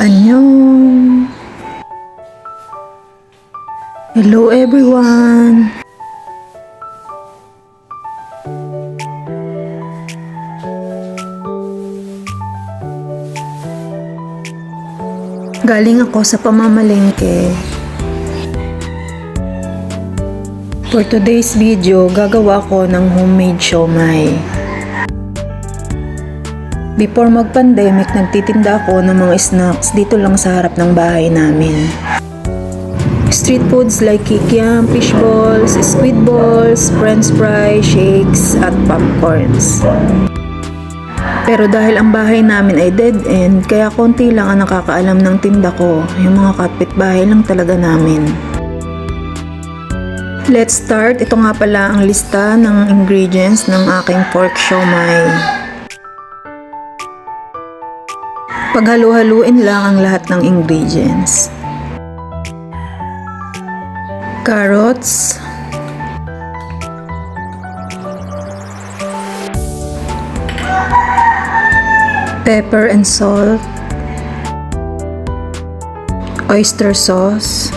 Annyeong! Hello everyone! Galing ako sa pamamalengke. For today's video, gagawa ko ng homemade siomai. Before mag-pandemic, nagtitinda ako ng mga snacks dito lang sa harap ng bahay namin. Street foods like kikiam, fish balls, squid balls, french fries, shakes, at popcorns. Pero dahil ang bahay namin ay dead end, kaya konti lang ang nakakaalam ng tinda ko. Yung mga kapitbahay lang talaga namin. Let's start. Ito nga pala ang lista ng ingredients ng aking pork siomai. Paghalu-haluin lang ang lahat ng ingredients. Carrots, pepper and salt, oyster sauce,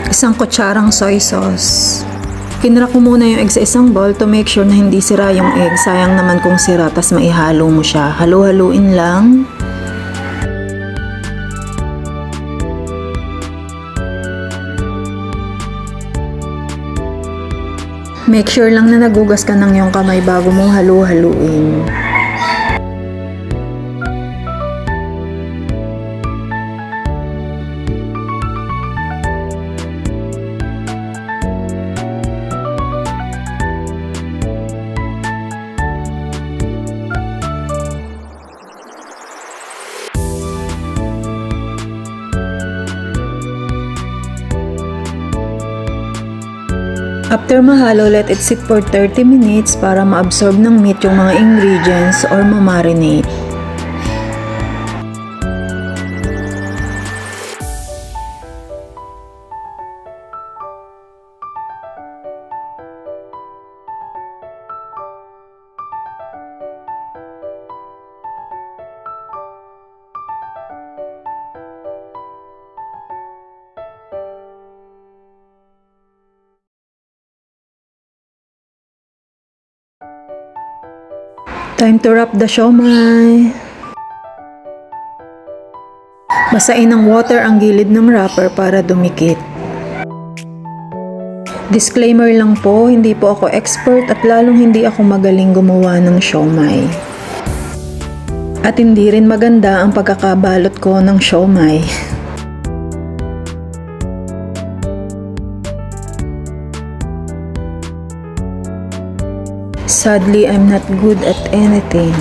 isang kutsarang soy sauce. Kinra ko muna yung egg sa isang bowl to make sure na hindi sira yung egg. Sayang naman kung sira, tas maihalo mo siya. Halu-haluin lang. Make sure lang na nagugas ka ng iyong kamay bago mong halu-haluin. After mahalo, let it sit for 30 minutes para ma-absorb ng meat yung mga ingredients or ma-marinate. Time to wrap the siomai. Basain ng water ang gilid ng wrapper para dumikit. Disclaimer lang po, hindi po ako expert at lalong hindi ako magaling gumawa ng siomai. At hindi rin maganda ang pagkakabalot ko ng siomai. Sadly, I'm not good at anything.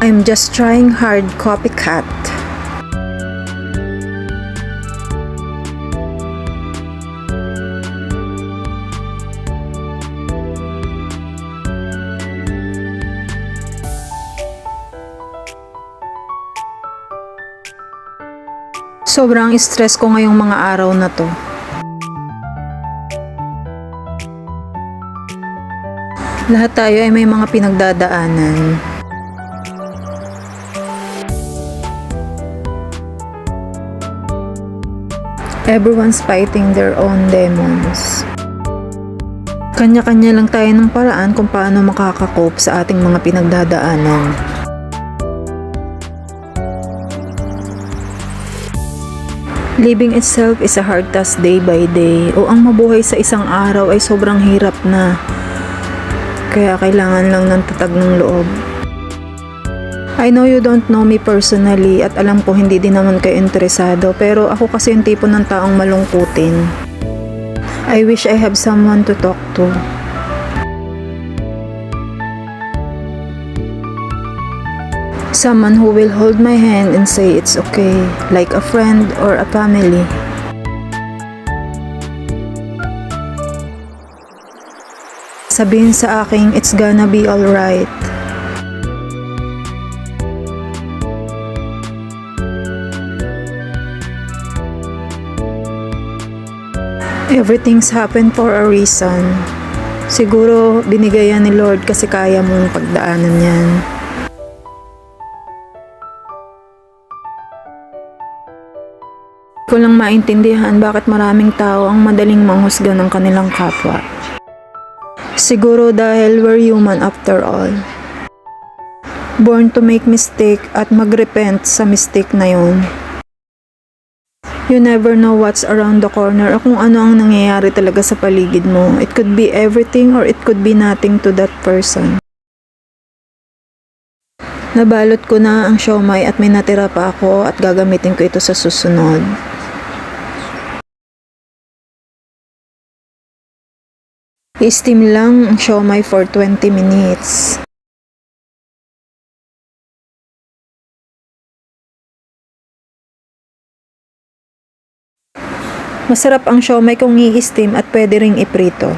I'm just trying hard, copycat. Sobrang stress ko ngayong mga araw na to. Lahat tayo ay may mga pinagdadaanan. Everyone's fighting their own demons. Kanya-kanya lang tayo ng paraan kung paano makaka-cope sa ating mga pinagdadaanan. Living itself is a hard task day by day. O ang mabuhay sa isang araw ay sobrang hirap na. Kaya kailangan lang ng tatag ng loob. I know you don't know me personally at alam ko hindi din naman kayo interesado, pero ako kasi yung tipo ng taong malungkutin. I wish I have someone to talk to. Someone who will hold my hand and say it's okay, like a friend or a family. Sabihin sa akin, it's gonna be alright. Everything's happened for a reason. Siguro binigay yan ni Lord kasi kaya mong pagdaanan yan. Ko lang maintindihan bakit maraming tao ang madaling manghusga ng kanilang kapwa. Siguro dahil we're human after all. Born to make mistake at mag-repent sa mistake na yun. You never know what's around the corner o kung ano ang nangyayari talaga sa paligid mo. It could be everything or it could be nothing to that person. Nabalot ko na ang siomai at may natira pa ako at gagamitin ko ito sa susunod. I-steam lang ang siomai for 20 minutes. Masarap ang siomai kung i-steam at pwede ring iprito.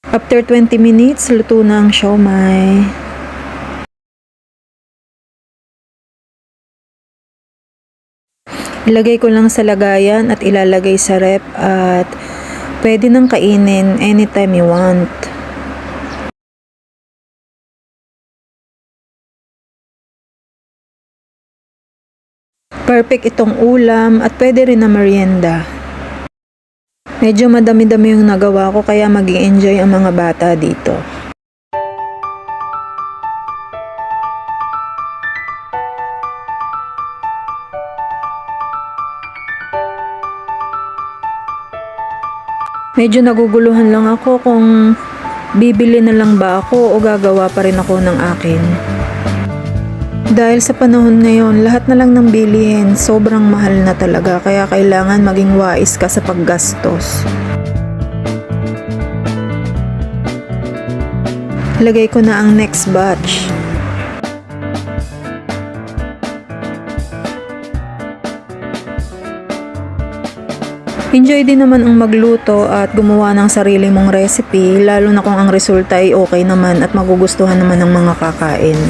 After 20 minutes, luto na ang siomai. Ilagay ko lang sa lagayan at ilalagay sa rep at pwede nang kainin anytime you want. Perfect itong ulam at pwede rin na merienda. Medyo madami-dami yung nagawa ko kaya mag-i-enjoy ang mga bata dito. Medyo naguguluhan lang ako kung bibili na lang ba ako o gagawa pa rin ako ng akin. Dahil sa panahon ngayon, lahat na lang ng bilihin, sobrang mahal na talaga kaya kailangan maging wais ka sa paggastos. Lagay ko na ang next batch. Enjoy din naman ang magluto at gumawa ng sarili mong recipe, lalo na kung ang resulta ay okay naman at magugustuhan naman ng mga kakain.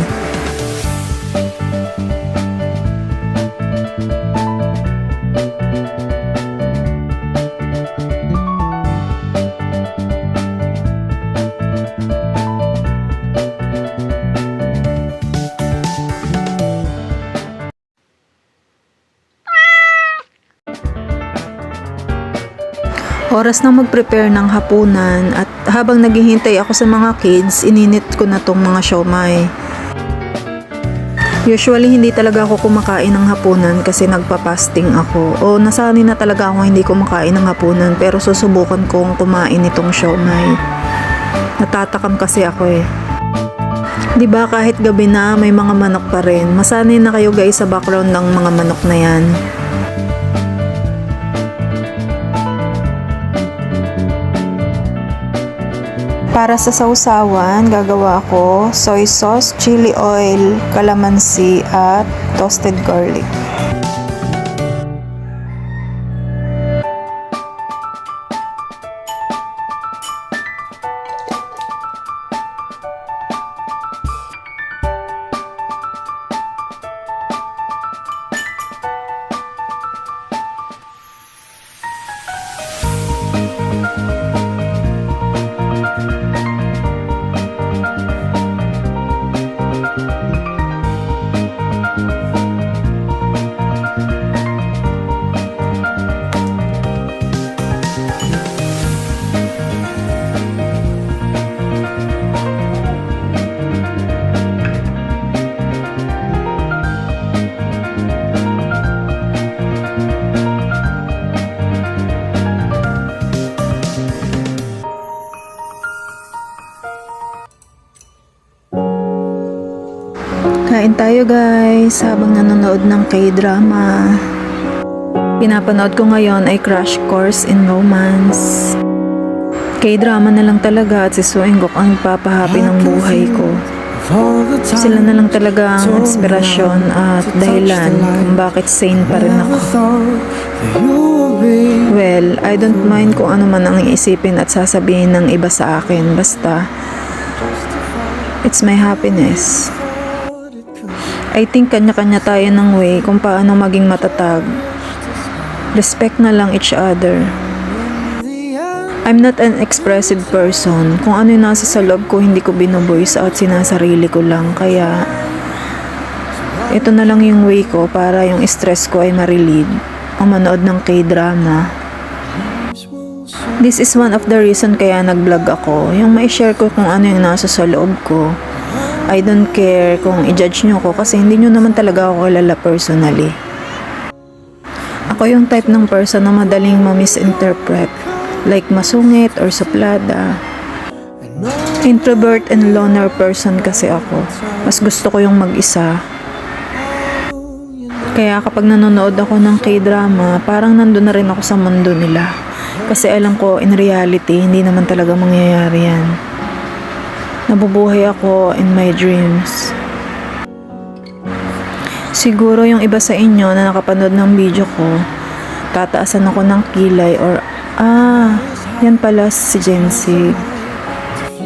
Oras na mag-prepare ng hapunan at habang naghihintay ako sa mga kids, ininit ko na tong mga siomai. Usually hindi talaga ako kumakain ng hapunan kasi nagpa-fasting ako o nasanay na talaga ako hindi kumakain ng hapunan pero susubukan kong kumain itong siomai. Natatakam kasi ako eh. 'Di ba kahit gabi na may mga manok pa rin. Masanay na kayo guys sa background ng mga manok na 'yan. Para sa sausawan, gagawa ko soy sauce, chili oil, calamansi at toasted garlic. Kain tayo guys habang nanonood ng K-drama. Pinapanood ko ngayon ay Crash Course in Romance. K-drama na lang talaga at si Soo In-guk ang nagpapahappy ng buhay ko. Sila na lang talaga ang inspirasyon at dahilan kung bakit sane pa rin ako. Well, I don't mind kung ano man ang iisipin at sasabihin ng iba sa akin. Basta, it's my happiness. I think kanya-kanya tayo ng way kung paano maging matatag. Respect na lang each other. I'm not an expressive person. Kung ano yung nasa sa loob ko, hindi ko binovoice out, sinasarili ko lang. Kaya, ito na lang yung way ko para yung stress ko ay ma-relieve. O manood ng K-drama. This is one of the reason kaya nag-vlog ako. Yung ma-share ko kung ano yung nasa sa loob ko. I don't care kung i-judge nyo ko kasi hindi nyo naman talaga ako kilala personally. Ako yung type ng person na madaling ma-misinterpret. Like masungit or suplada. Introvert and loner person kasi ako. Mas gusto ko yung mag-isa. Kaya kapag nanonood ako ng K-drama, parang nandun na rin ako sa mundo nila. Kasi alam ko, in reality, hindi naman talaga mangyayari yan. Nabubuhay ako in my dreams. Siguro yung iba sa inyo na nakapanood ng video ko, tataasan ako ng kilay or yan pala si Jensig.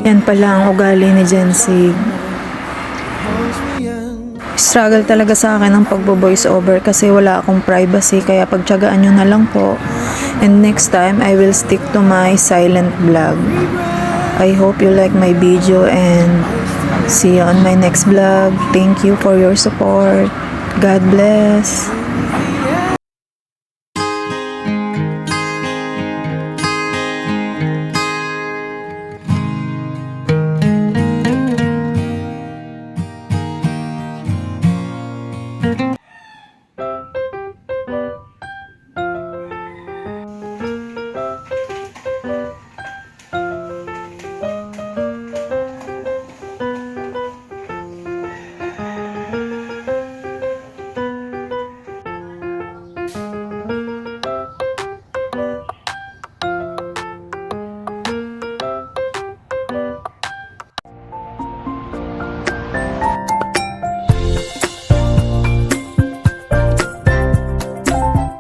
Yan pala ang ugali ni Jensig. Struggle talaga sa akin ang pagbo-voice over kasi wala akong privacy kaya pagtiyagaan nyo na lang po. And next time, I will stick to my silent vlog. I hope you like my video and see you on my next vlog. Thank you for your support. God bless.